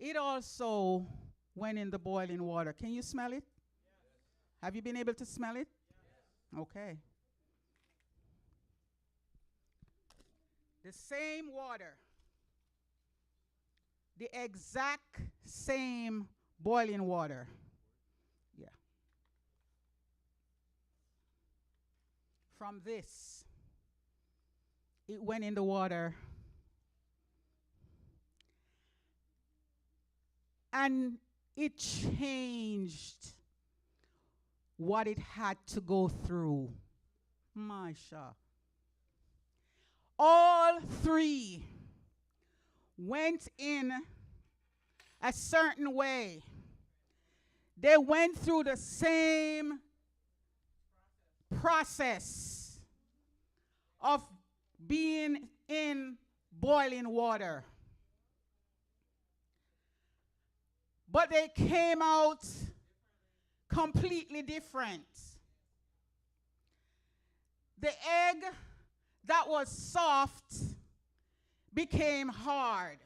It also went in the boiling water. Can you smell it? Have you been able to smell it? Okay. The same water, the exact same boiling water. Yeah. From this, it went in the water. And it changed what it had to go through. Masha. All three went in a certain way. They went through the same process of being in boiling water. But they came out completely different. The egg that was soft became hard.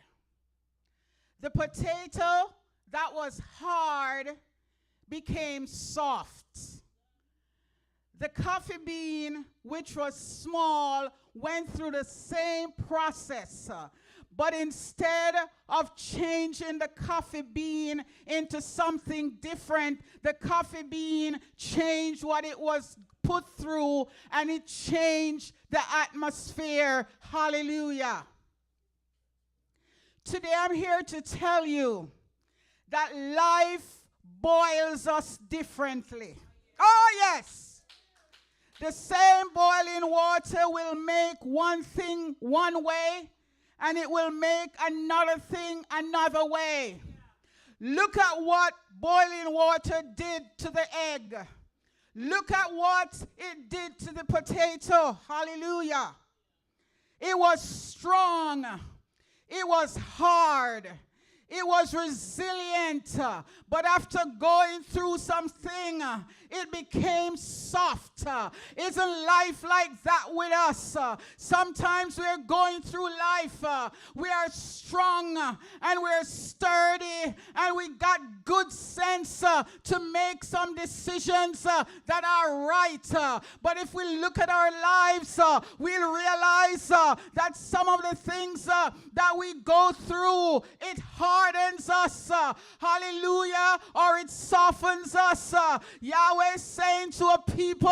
The potato that was hard became soft. The coffee bean, which was small, went through the same process. But instead of changing the coffee bean into something different, the coffee bean changed what it was put through, and it changed the atmosphere. Hallelujah. Today I'm here to tell you that life boils us differently. Oh, yes. The same boiling water will make one thing one way, and it will make another thing another way. Look at what boiling water did to the egg. Look at what it did to the potato. Hallelujah. It was strong. It was hard. It was resilient. But after going through something, it became soft. Isn't life like that with us? Sometimes we're going through life. We are strong and we're sturdy and we got good sense to make some decisions that are right. But if we look at our lives, we'll realize that some of the things that we go through, it hardens us. Hallelujah. Or it softens us. Yahweh is saying to a people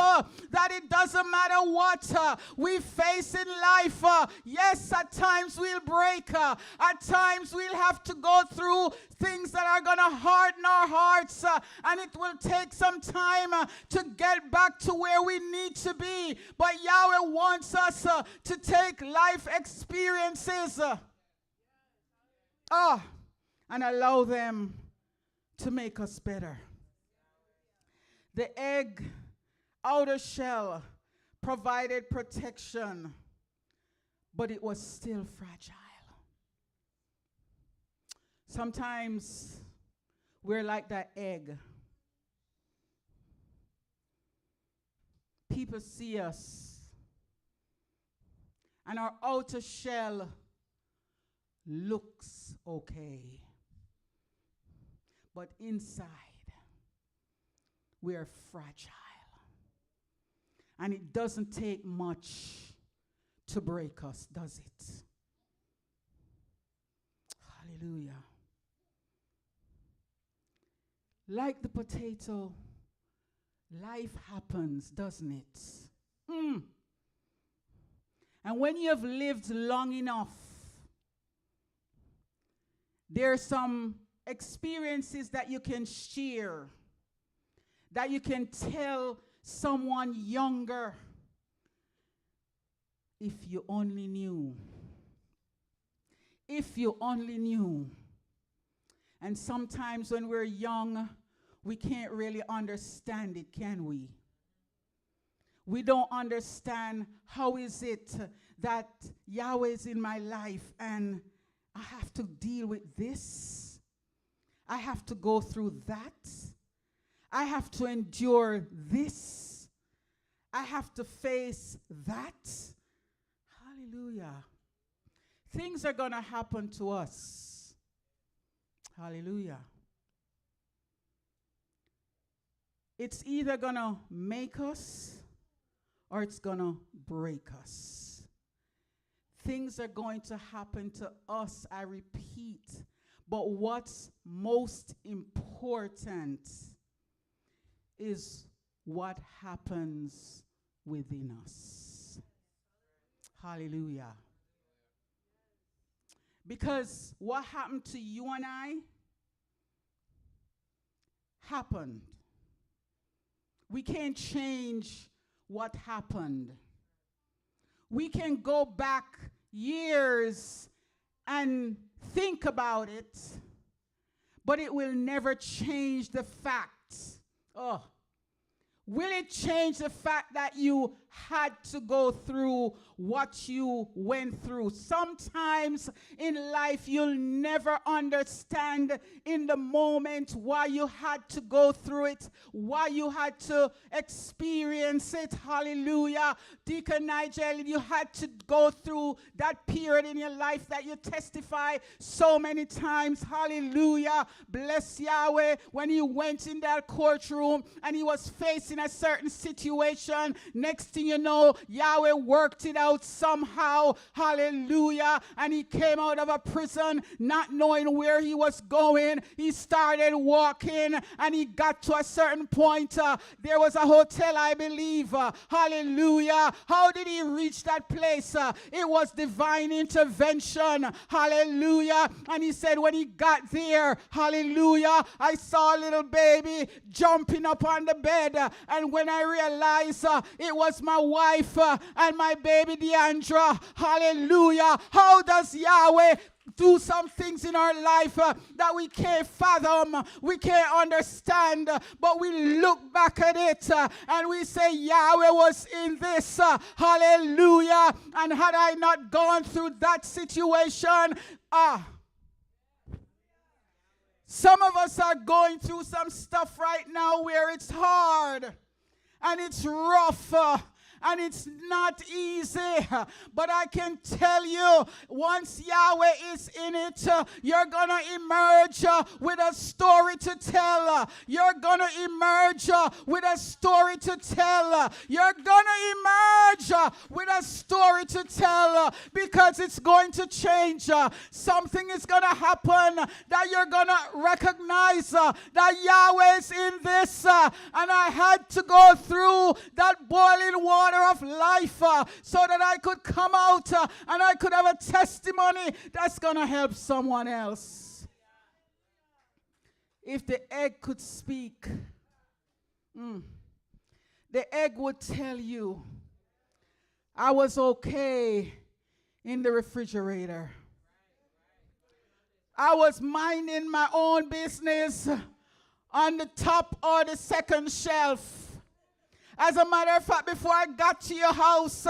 that it doesn't matter what we face in life. Yes, at times we'll break. At times we'll have to go through things that are going to harden our hearts. And it will take some time to get back to where we need to be. But Yahweh wants us to take life experiences and allow them to make us better. The egg outer shell provided protection, but it was still fragile. Sometimes we're like that egg. People see us, and our outer shell looks okay. But inside, we are fragile. And it doesn't take much to break us, does it? Hallelujah. Like the potato, life happens, doesn't it? And when you have lived long enough, there are some experiences that you can share, that you can tell someone younger. If you only knew. If you only knew. And sometimes when we're young, we can't really understand it, can we? We don't understand how is it that Yahweh is in my life and I have to deal with this. I have to go through that. I have to endure this. I have to face that. Hallelujah. Things are going to happen to us. Hallelujah. It's either going to make us or it's going to break us. Things are going to happen to us, I repeat. But what's most important is what happens within us. Hallelujah. Because what happened to you and I happened. We can't change what happened. We can go back years and think about it, but it will never change the fact. Oh, will it change the fact that you had to go through what you went through? Sometimes in life you'll never understand in the moment why you had to go through it, why you had to experience it. Hallelujah. Deacon Nigel, you had to go through that period in your life that you testify so many times. Hallelujah. Bless Yahweh. When he went in that courtroom and he was facing a certain situation, next thing you know, Yahweh worked it out somehow. Hallelujah. And he came out of a prison not knowing where he was going. He started walking and he got to a certain point. There was a hotel, I believe. Hallelujah. How did he reach that place? It was divine intervention. Hallelujah. And he said when he got there, hallelujah, I saw a little baby jumping up on the bed. And when I realized it was my wife and my baby Deandra. Hallelujah. How does Yahweh do some things in our life that we can't fathom, we can't understand, but we look back at it and we say Yahweh was in this. Hallelujah. And had I not gone through that situation, some of us are going through some stuff right now where it's hard and it's rough. And it's not easy, but I can tell you, once Yahweh is in it, you're going to emerge with a story to tell. You're going to emerge with a story to tell. You're going to emerge with a story to tell because it's going to change. Something is going to happen that you're going to recognize that Yahweh is in this. And I had to go through that boiling water of life so that I could come out and I could have a testimony that's going to help someone else. If the egg could speak, the egg would tell you, I was okay in the refrigerator. I was minding my own business on the top or the second shelf. As a matter of fact, before I got to your house,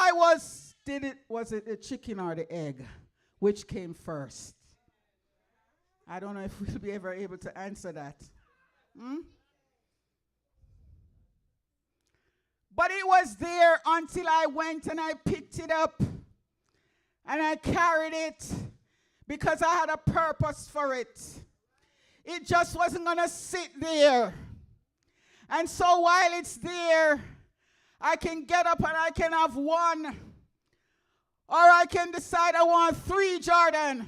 was it the chicken or the egg? Which came first? I don't know if we'll be ever able to answer that. But it was there until I went and I picked it up and I carried it because I had a purpose for it. It just wasn't going to sit there. And so while it's there, I can get up and I can have one. Or I can decide I want 3, Jordan.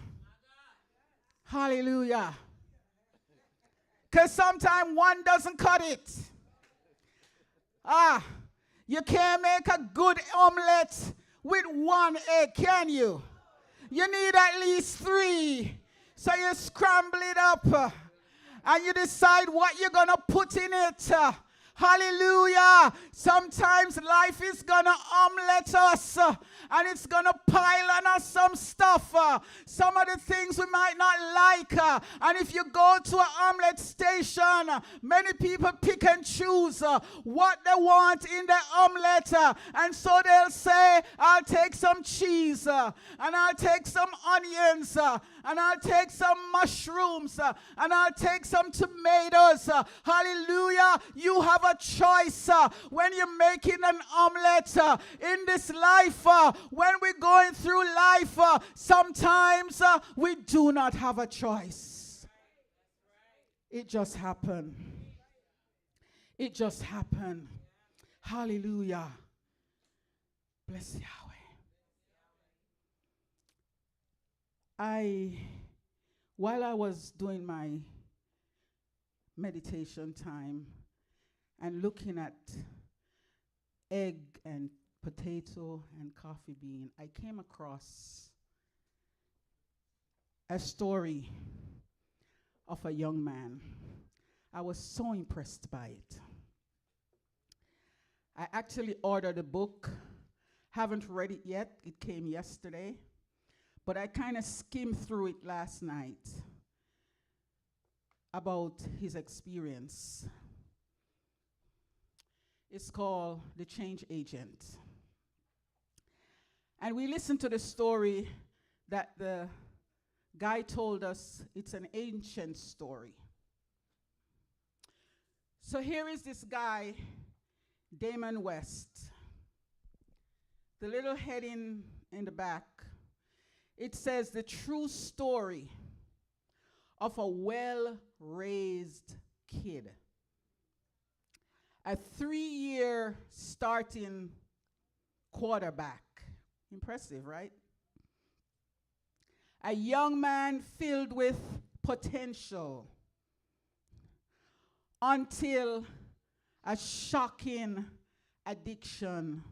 Hallelujah. Because sometimes one doesn't cut it. You can't make a good omelet with 1 egg, can you? You need at least 3. So you scramble it up. And you decide what you're going to put in it. Hallelujah. Sometimes life is going to omelette us. And it's going to pile on us some stuff. Some of the things we might not like. And if you go to an omelette station, many people pick and choose what they want in the omelette. And so they'll say, I'll take some cheese. And I'll take some onions. And I'll take some mushrooms. And I'll take some tomatoes. Hallelujah. You have a choice when you're making an omelette in this life. When we're going through life, sometimes we do not have a choice. It just happened. It just happened. Hallelujah. Bless Yahweh. While I was doing my meditation time and looking at egg and potato and coffee bean, I came across a story of a young man. I was so impressed by it. I actually ordered a book. Haven't read it yet. It came yesterday. But I kind of skimmed through it last night about his experience. It's called The Change Agent. And we listened to the story that the guy told us. It's an ancient story. So here is this guy, Damon West. The little heading in the back, it says the true story of a well-raised kid. A 3-year starting quarterback. Impressive, right? A young man filled with potential until a shocking addiction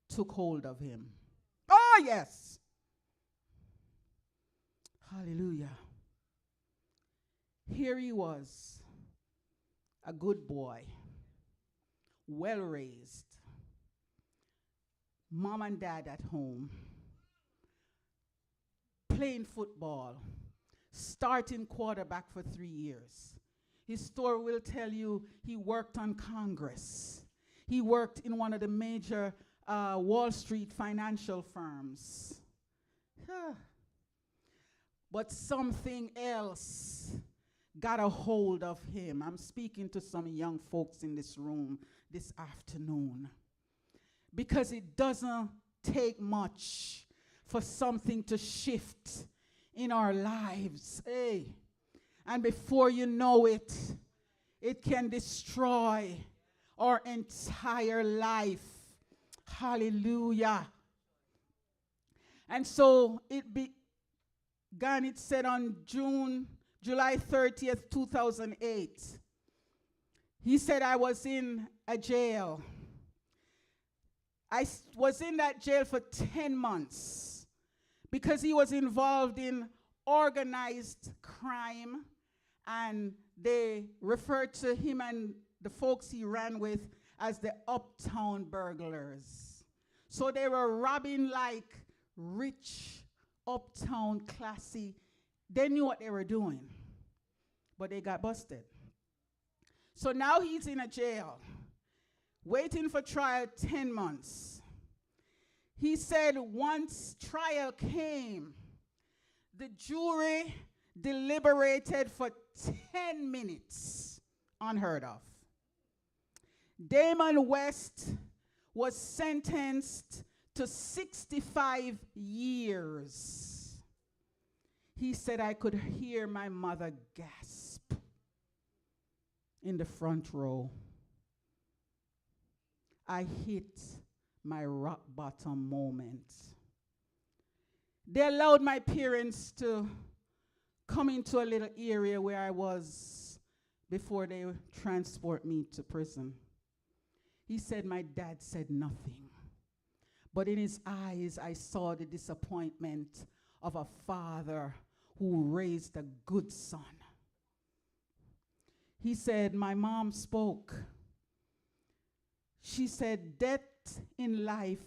took hold of him. Oh, yes. Hallelujah. Here he was, a good boy, well raised, mom and dad at home, playing football, starting quarterback for 3 years. His story will tell you he worked on Congress. He worked in one of the major Wall Street financial firms. But something else got a hold of him. I'm speaking to some young folks in this room this afternoon. Because it doesn't take much for something to shift in our lives. Hey. And before you know it, it can destroy our entire life. Hallelujah. And so it began, it said on July 30th, 2008. He said, I was in a jail. I was in that jail for 10 months because he was involved in organized crime, and they referred to him and the folks he ran with as the uptown burglars. So they were robbing like rich, uptown, classy. They knew what they were doing, but they got busted. So now he's in a jail, waiting for trial 10 months. He said once trial came, the jury deliberated for 10 minutes, unheard of. Damon West was sentenced to 65 years. He said, I could hear my mother gasp in the front row. I hit my rock bottom moment. They allowed my parents to come into a little area where I was before they transport me to prison. He said my dad said nothing, but in his eyes I saw the disappointment of a father who raised a good son. He said, my mom spoke. She said, debt in life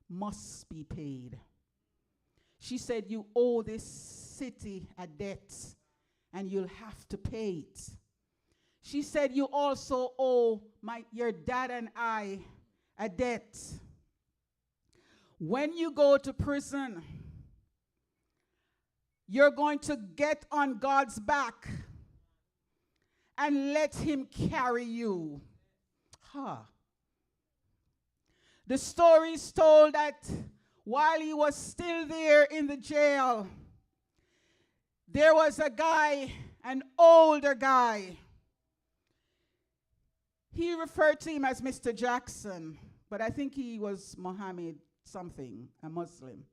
must be paid. She said, you owe this city a debt, and you'll have to pay it. She said, you also owe your dad and I a debt. When you go to prison, you're going to get on God's back and let him carry you. The story is told that while he was still there in the jail, there was a guy, an older guy. He referred to him as Mr. Jackson, but I think he was Mohammed something, a Muslim.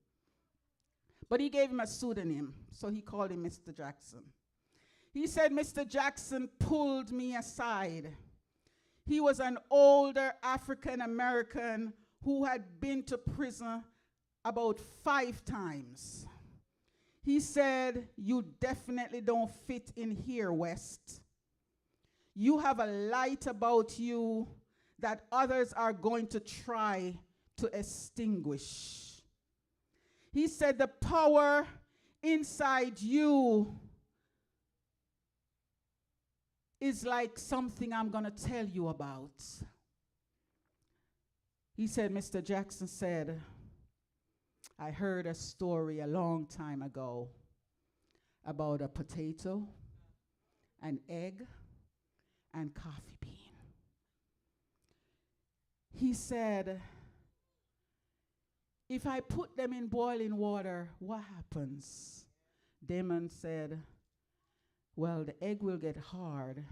But he gave him a pseudonym, so he called him Mr. Jackson. He said Mr. Jackson pulled me aside. He was an older African American who had been to prison about 5 times. He said, "You definitely don't fit in here, West. You have a light about you that others are going to try to extinguish." He said, "The power inside you is like something I'm going to tell you about." He said, Mr. Jackson said, "I heard a story a long time ago about a potato, an egg, and coffee bean." He said, "If I put them in boiling water, what happens?" Damon said, "Well, the egg will get hard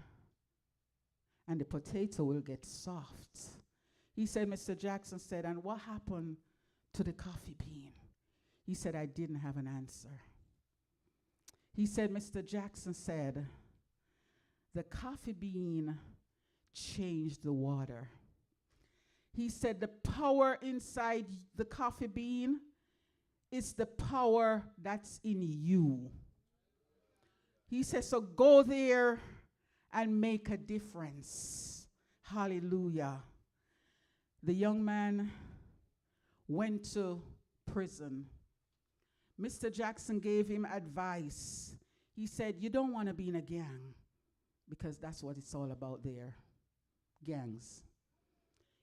and the potato will get soft." He said, Mr. Jackson said, "And what happened to the coffee bean?" He said, "I didn't have an answer." He said, Mr. Jackson said, "The coffee bean changed the water." He said, "The power inside the coffee bean is the power that's in you." He says, "So go there and make a difference." Hallelujah. The young man went to prison. Mr. Jackson gave him advice. He said, "You don't want to be in a gang, because that's what it's all about there, gangs."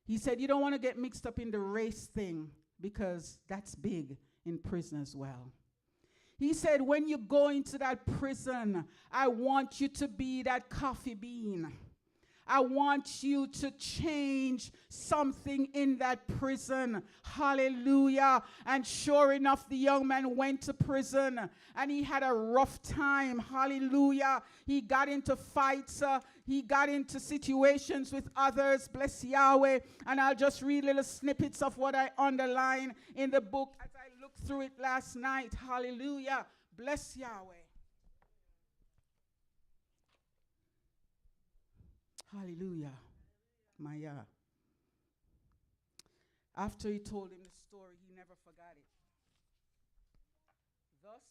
He said, "You don't want to get mixed up in the race thing, because that's big in prison as well." He said, "When you go into that prison, I want you to be that coffee bean. I want you to change something in that prison." Hallelujah. And sure enough, the young man went to prison and he had a rough time. Hallelujah. He got into fights. He got into situations with others. Bless Yahweh. And I'll just read little snippets of what I underline in the book as I looked through it last night. Hallelujah. Bless Yahweh. Hallelujah. Maya. After he told him the story, he never forgot it. Thus,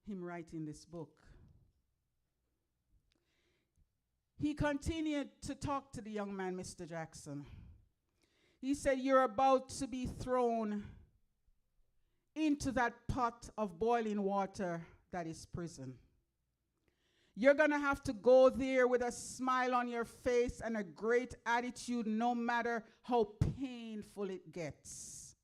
him writing this book. He continued to talk to the young man, Mr. Jackson. He said, "You're about to be thrown into that pot of boiling water that is prison. You're going to have to go there with a smile on your face and a great attitude, no matter how painful it gets.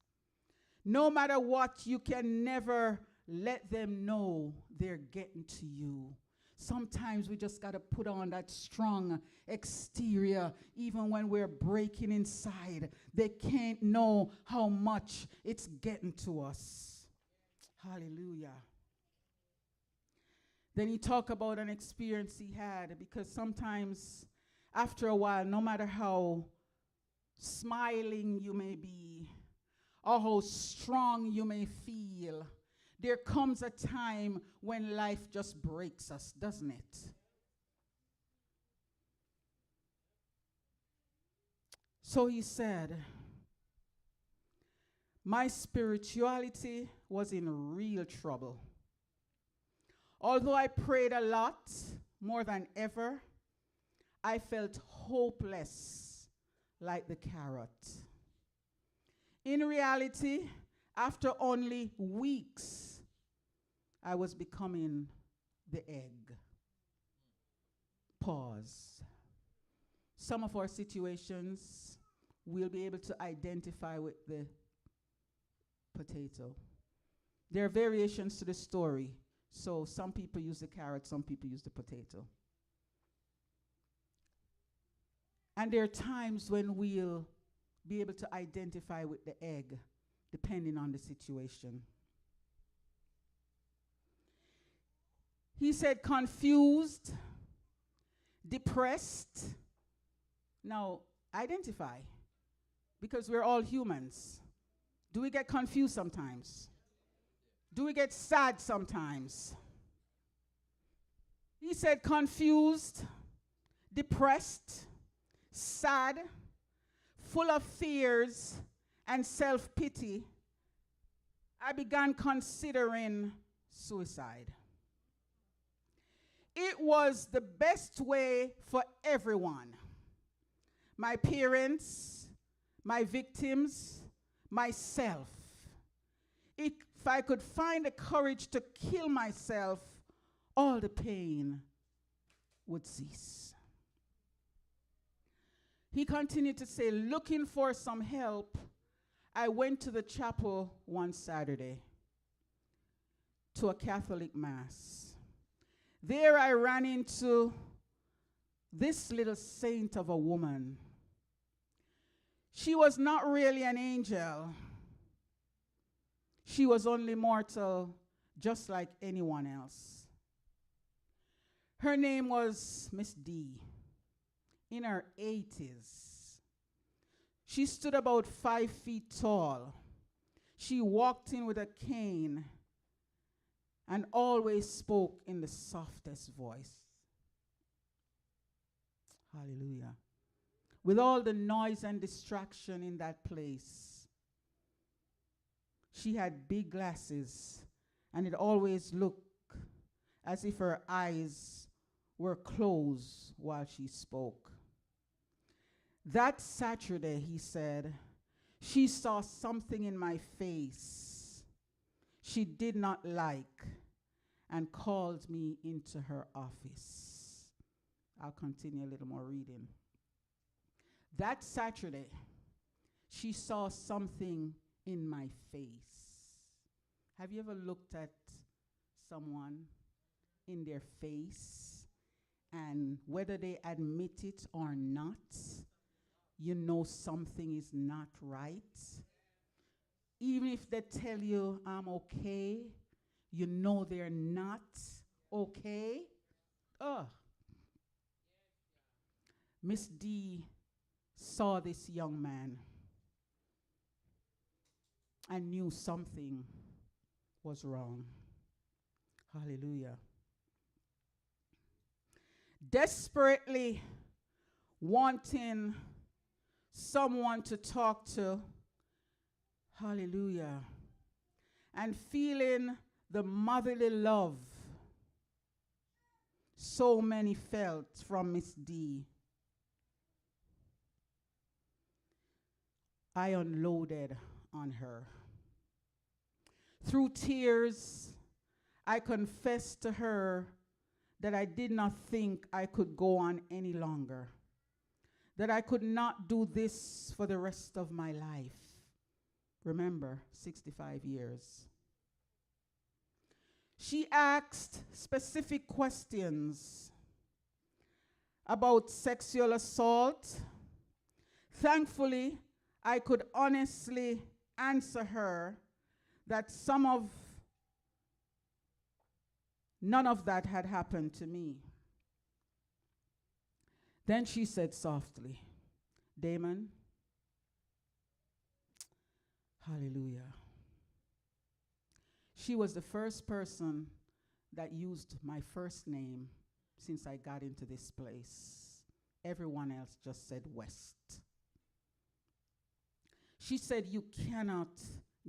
No matter what, you can never let them know they're getting to you. Sometimes we just got to put on that strong exterior, even when we're breaking inside. They can't know how much it's getting to us." Hallelujah. Then he talked about an experience he had, because sometimes after a while, no matter how smiling you may be or how strong you may feel, there comes a time when life just breaks us, doesn't it? So he said, "My spirituality was in real trouble. Although I prayed a lot, more than ever, I felt hopeless like the carrot. In reality, after only weeks, I was becoming the egg." Pause. Some of our situations we'll be able to identify with the potato. There are variations to the story. So some people use the carrot, some people use the potato. And there are times when we'll be able to identify with the egg, depending on the situation. He said confused, depressed. Now, identify, because we're all humans. Do we get confused sometimes? Do we get sad sometimes? He said confused, depressed, sad, full of fears and self-pity. I began considering suicide. It was the best way for everyone. My parents, my victims, myself. If I could find the courage to kill myself, all the pain would cease. He continued to say, looking for some help, I went to the chapel one Saturday to a Catholic mass. There I ran into this little saint of a woman. She was not really an angel. She was only mortal, just like anyone else. Her name was Miss D, in her 80s. She stood about 5 feet tall. She walked in with a cane and always spoke in the softest voice. Hallelujah. With all the noise and distraction in that place, she had big glasses, and it always looked as if her eyes were closed while she spoke. That Saturday, he said, she saw something in my face she did not like and called me into her office. I'll continue a little more reading. That Saturday, she saw something in my face. Have you ever looked at someone in their face, and whether they admit it or not, you know something is not right? Even if they tell you, I'm okay, you know they're not okay. Miss D saw this young man and knew something was wrong. Hallelujah. Desperately wanting someone to talk to, hallelujah, and feeling the motherly love so many felt from Miss D, I unloaded on her. Through tears, I confessed to her that I did not think I could go on any longer, that I could not do this for the rest of my life. Remember, 65 years. She asked specific questions about sexual assault. Thankfully, I could honestly answer her that none of that had happened to me. Then she said softly, Damon, hallelujah. She was the first person that used my first name since I got into this place. Everyone else just said West. She said, you cannot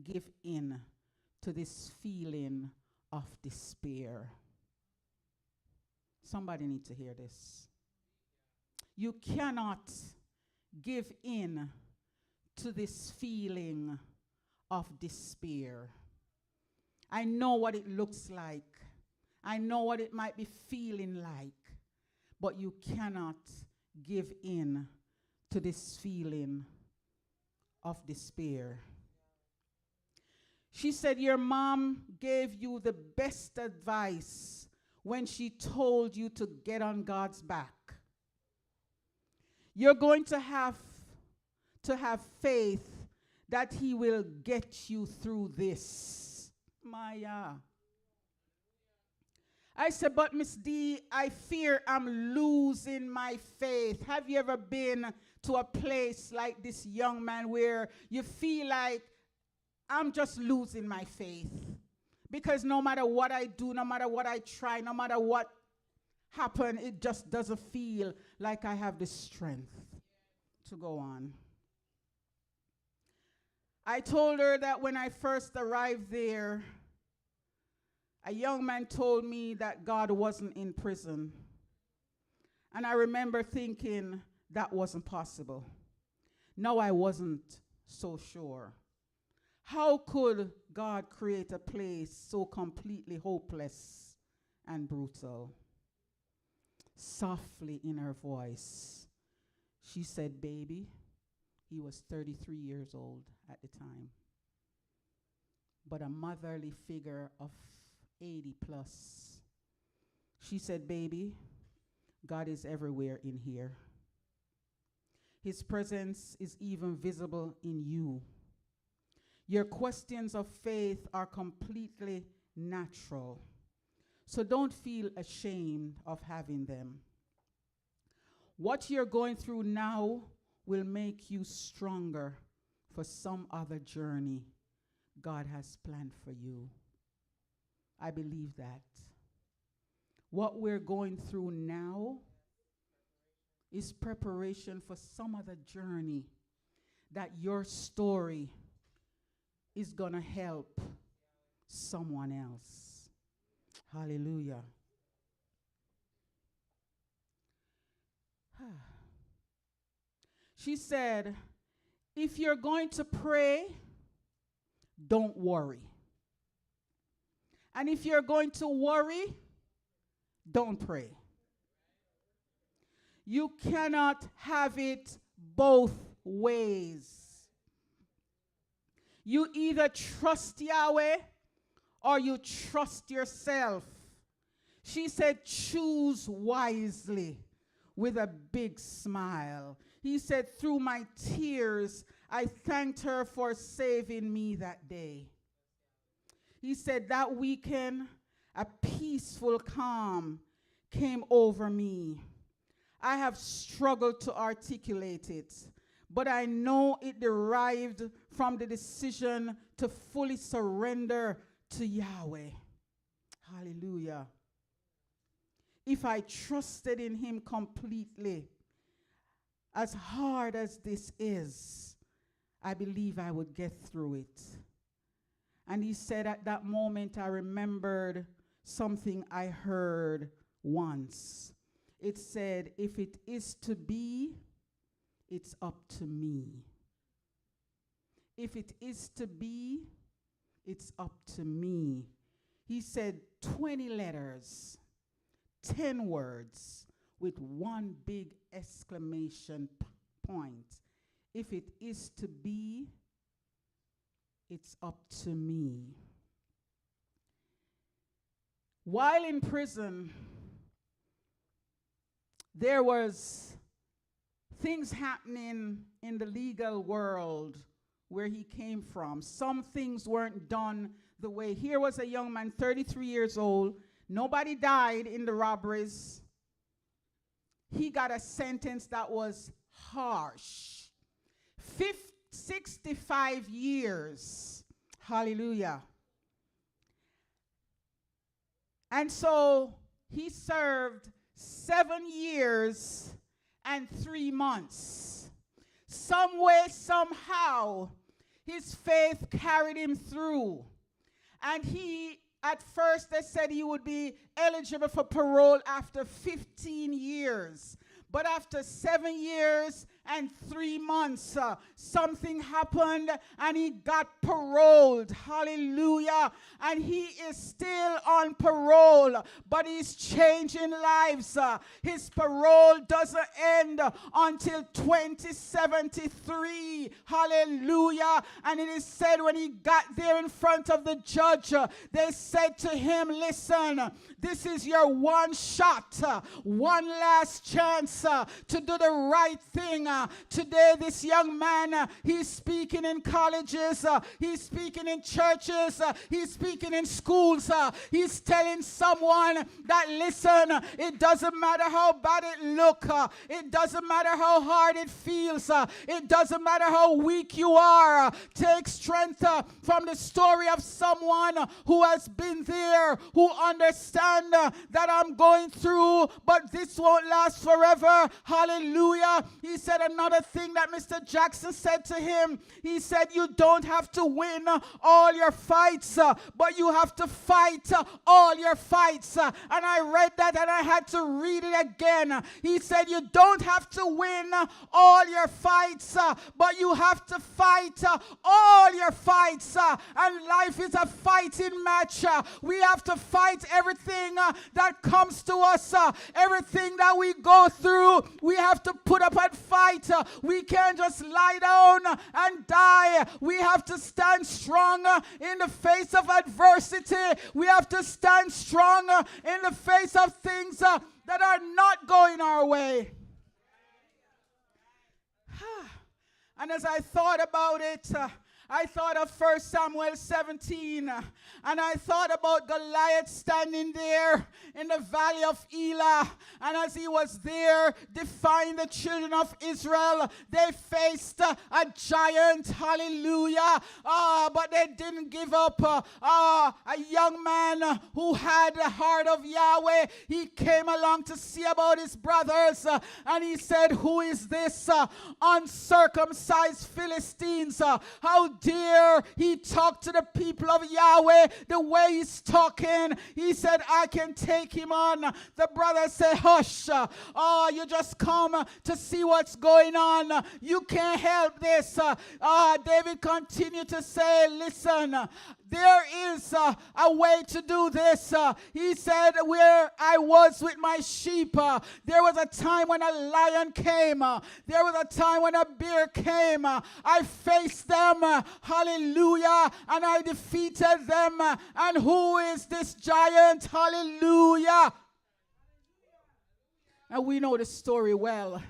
give in to this feeling of despair. Somebody needs to hear this. You cannot give in to this feeling of despair. I know what it looks like. I know what it might be feeling like. But you cannot give in to this feeling of despair. She said, your mom gave you the best advice when she told you to get on God's back. You're going to have faith that he will get you through this. Maya. I said, but Miss D, I fear I'm losing my faith. Have you ever been to a place like this young man where you feel like I'm just losing my faith? Because no matter what I do, no matter what I try, no matter what happens, it just doesn't feel like I have the strength to go on. I told her that when I first arrived there, a young man told me that God wasn't in prison. And I remember thinking that wasn't possible. No, I wasn't so sure. How could God create a place so completely hopeless and brutal? Softly in her voice, she said, baby, he was 33 years old at the time, but a motherly figure of 80 plus. She said, baby, God is everywhere in here. His presence is even visible in you. Your questions of faith are completely natural, so don't feel ashamed of having them. What you're going through now will make you stronger for some other journey God has planned for you. I believe that. What we're going through now is preparation for some other journey that your story is going to help someone else. Hallelujah. She said, if you're going to pray, don't worry. And if you're going to worry, don't pray. You cannot have it both ways. You either trust Yahweh or you trust yourself. She said, choose wisely, with a big smile. He said, through my tears, I thanked her for saving me that day. He said, that weekend, a peaceful calm came over me. I have struggled to articulate it, but I know it derived from the decision to fully surrender to Yahweh. Hallelujah. If I trusted in him completely, as hard as this is, I believe I would get through it. And he said, at that moment, I remembered something I heard once. It said, if it is to be, it's up to me. If it is to be, it's up to me. He said 20 letters, 10 words, with one big exclamation point. If it is to be, it's up to me. While in prison, there was things happening in the legal world where he came from. Some things weren't done the way. Here was a young man, 33 years old. Nobody died in the robberies. He got a sentence that was harsh. 65 years. Hallelujah. And so he served 7 years and 3 months. Some way, somehow, his faith carried him through. And he, at first, they said he would be eligible for parole after 15 years. But after 7 years and 3 months, something happened and he got paroled. Hallelujah. And he is still on parole, but he's changing lives. His parole doesn't end until 2073. Hallelujah. And it is said when he got there in front of the judge, they said to him, listen, this is your one shot, one last chance hearts to do the right thing. Today, this young man, he's speaking in colleges, he's speaking in churches, he's speaking in schools. He's telling someone that, listen, it doesn't matter how bad it looks, it doesn't matter how hard it feels, it doesn't matter how weak you are. Take strength from the story of someone who has been there, who understands that I'm going through, but this won't last forever. Hallelujah. He said another thing that Mr. Jackson said to him. He said, you don't have to win all your fights, but you have to fight all your fights. And I read that and I had to read it again. He said, you don't have to win all your fights, but you have to fight all your fights. And life is a fighting match. We have to fight everything that comes to us, everything that we go through. We have to put up and fight. We can't just lie down and die. We have to stand strong in the face of adversity. We have to stand strong in the face of things that are not going our way. And as I thought about it, I thought of 1 Samuel 17, and I thought about Goliath standing there in the valley of Elah, and as he was there defying the children of Israel, they faced a giant, hallelujah, but they didn't give up. A young man who had the heart of Yahweh, he came along to see about his brothers, and he said, who is this uncircumcised Philistines? How dare he talk to the people of Yahweh the way he's talking? He said, I can take him on. The brother said, hush. You just come to see what's going on. You can't help this. David continued to say, listen, there is a way to do this. He said, where I was with my sheep, there was a time when a lion came. There was a time when a bear came. I faced them, hallelujah, and I defeated them. And who is this giant? Hallelujah. And we know the story well.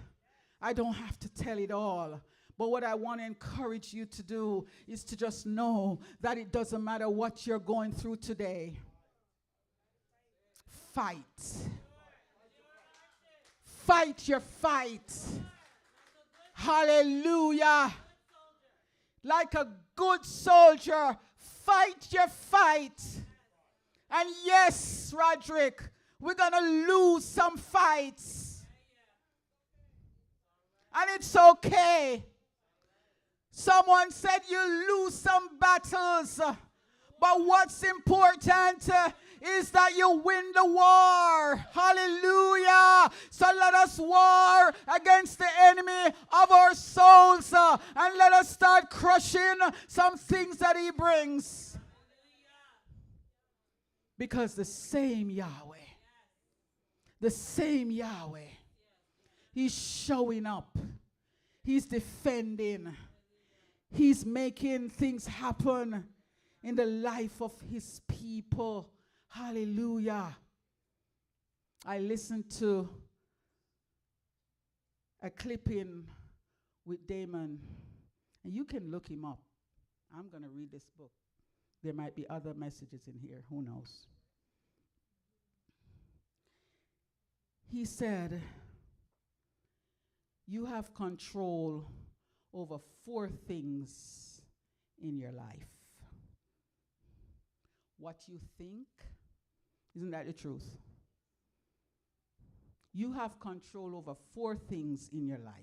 I don't have to tell it all. But what I want to encourage you to do is to just know that it doesn't matter what you're going through today. Fight. Fight your fight. Hallelujah. Like a good soldier, fight your fight. And yes, Roderick, we're going to lose some fights. And it's okay. Someone said you lose some battles, but what's important is that you win the war. Hallelujah. So let us war against the enemy of our souls, and let us start crushing some things that he brings. Because the same Yahweh, he's showing up. He's defending. He's making things happen in the life of his people. Hallelujah. I listened to a clipping with Damon, and you can look him up. I'm going to read this book. There might be other messages in here. Who knows? He said, you have control over 4 things in your life. What you think, isn't that the truth? You have control over 4 things in your life.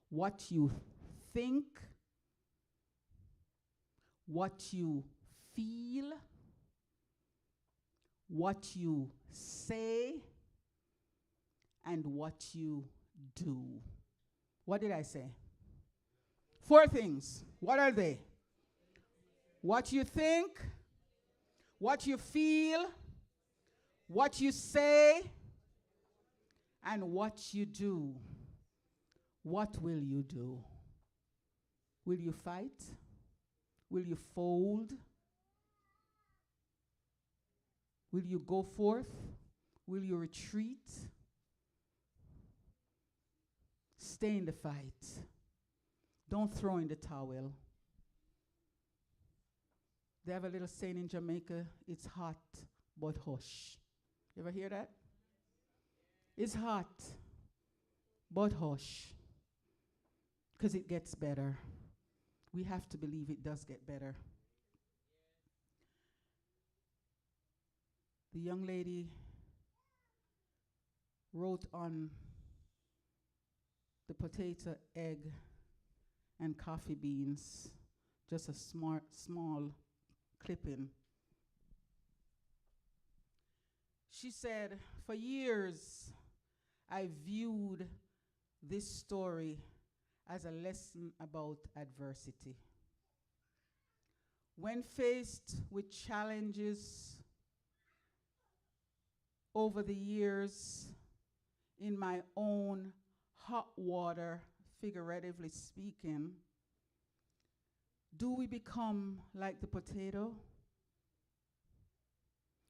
What you think, what you feel, what you say, and what you do. What did I say? 4 things. What are they? What you think, what you feel, what you say, and what you do. What will you do? Will you fight? Will you fold? Will you go forth? Will you retreat? Stay in the fight. Don't throw in the towel. They have a little saying in Jamaica, it's hot, but hush. You ever hear that? It's hot, but hush. Because it gets better. We have to believe it does get better. The young lady wrote on the potato, egg, and coffee beans, just a small clipping. She said, for years, I viewed this story as a lesson about adversity. When faced with challenges over the years in my own hot water, figuratively speaking, do we become like the potato,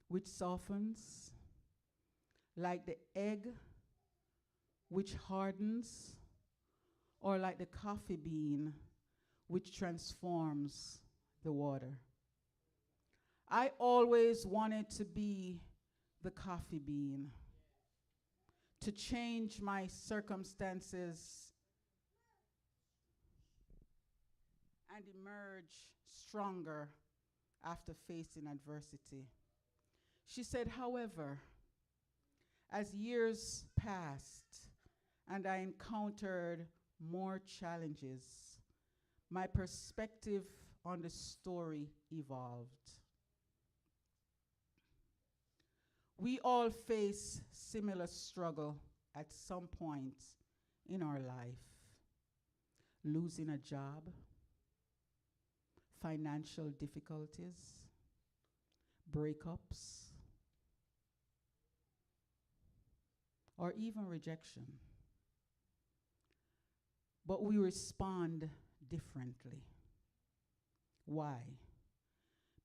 which softens, like the egg, which hardens, or like the coffee bean, which transforms the water? I always wanted to be the coffee bean, to change my circumstances and emerge stronger after facing adversity. She said, however, as years passed and I encountered more challenges, my perspective on the story evolved. We all face similar struggle at some point in our life. Losing a job, financial difficulties, breakups, or even rejection. But we respond differently. Why?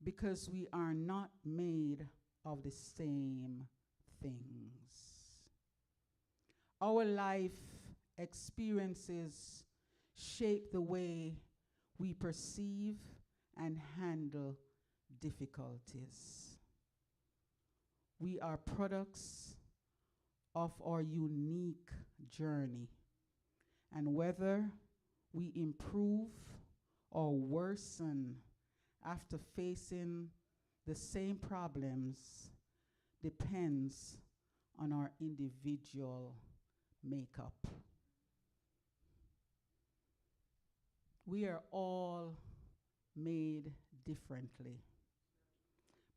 Because we are not made of the same things. Our life experiences shape the way we perceive and handle difficulties. We are products of our unique journey, and whether we improve or worsen after facing the same problems depends on our individual makeup. We are all made differently.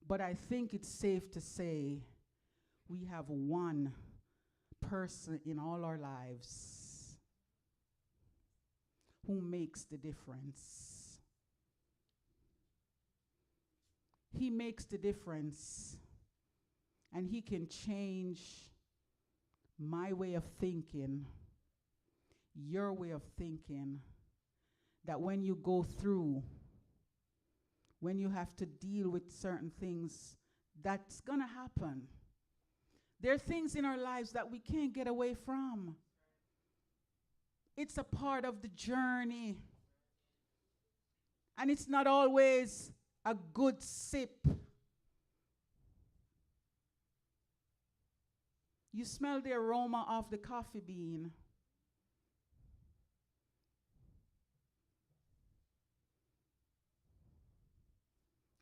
But I think it's safe to say we have one person in all our lives who makes the difference. He makes the difference, and he can change my way of thinking, your way of thinking, that when you go through, when you have to deal with certain things, that's going to happen. There are things in our lives that we can't get away from. It's a part of the journey. And it's not always a good sip. You smell the aroma of the coffee bean.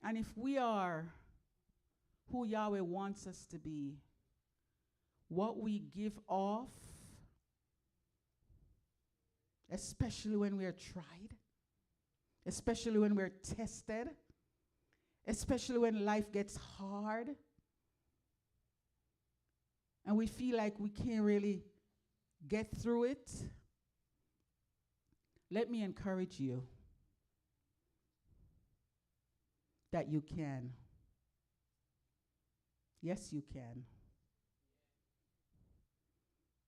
And if we are who Yahweh wants us to be, what we give off, especially when we are tried, especially when we're tested, especially when life gets hard, and we feel like we can't really get through it, let me encourage you that you can. Yes, you can.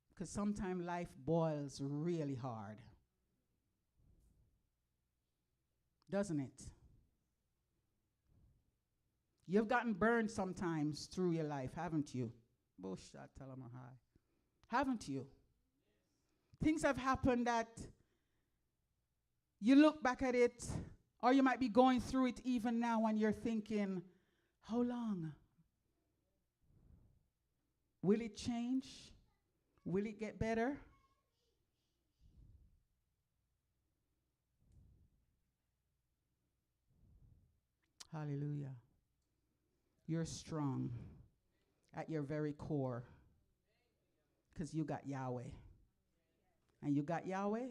Because sometimes life boils really hard. Doesn't it? You've gotten burned sometimes through your life, haven't you? Haven't you? Things have happened that you look back at it, or you might be going through it even now and you're thinking, how long? Will it change? Will it get better? Hallelujah. You're strong at your very core because you got Yahweh. And you got Yahweh,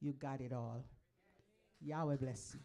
you got it all. Yahweh bless you.